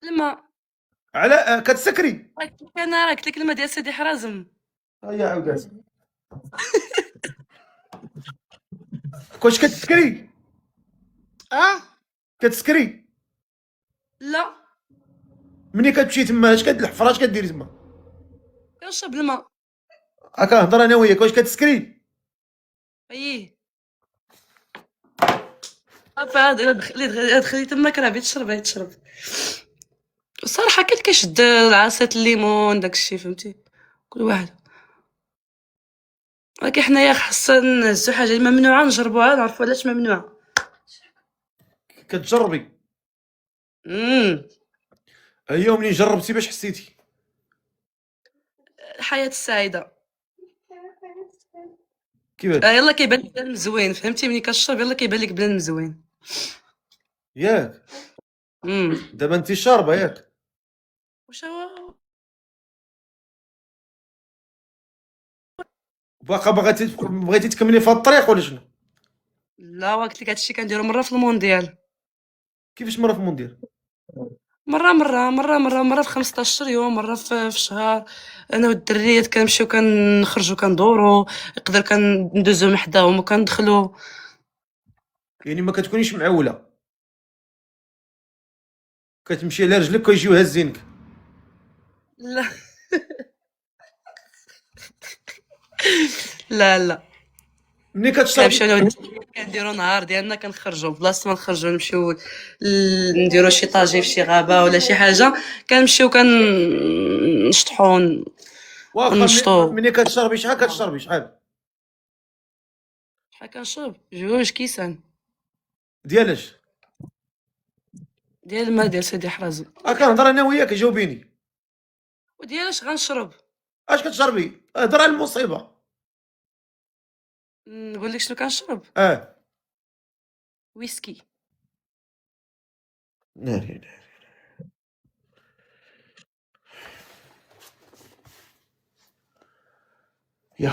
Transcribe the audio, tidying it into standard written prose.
الماء. على كتسكري. انا قلت لك الماء ديال سيدي حرازم. هيا عاودات. واش كتسكري؟ اه. كتسكري لا. ملي كتمشي تما اش كتلحفر اش كديري تما؟ كنشرب الماء. هاكا نهضر انا وياك، واش كتسكري؟ اييه. هذا اللي دخلي تما راه بغيت تشرب بغيت تشرب. الصراحه كيشد العصير الليمون داكشي فهمتي، كل واحد. ولكن حنايا خاصنا نهزو حاجه اللي ممنوعه نجربوها نعرفوا علاش ممنوعه. كتجربي؟ امم هيا ومنين جربتي باش حسيتي؟ الحياه السعيده. كيفاش؟ يلا كيبان لك بنادم زوين فهمتي، ملي كتشرب يلا كيبان لك بنادم زوين. ياك امم دابا انت شاربه ياك؟ واش هو؟ باقا بغيتي تكملي في هاد الطريق ولا شنو؟ لا قلت لك هادشي كنديرو مره في المونديال. كيفاش مره في المونديال؟ مره في 15 يوم، مره في شهر. انا والدريات كنمشيو كنخرجوا كندورو، يقدر كندوزو من حداهم وكندخلو. يعني ما كتكونيش معوله، كتمشي على رجلك ويجيو هازينك؟ لا. لا لا. ملي كتشربي. كنمشيو انا والدريات كنديرو نهار ديالنا كنخرجوا بلاصه ما نخرجوا نمشيو نديرو شي طاجي في شي غابه ولا شي حاجه، كنمشيو كنشطحو واخا ونشطو. ملي كتشربي شحال كتشربي شحال؟ شحال كنشرب؟ 2 كيسان ديالاش؟ ديال الماء ديال سيدي حرازم. كنهضر انا وياك جاوبيني. وديالاش غنشرب؟ اش كتشربي؟ هضر على المصيبه. نقول لك شنو كنشرب؟ اه. ويسكي. ناري ناري. يا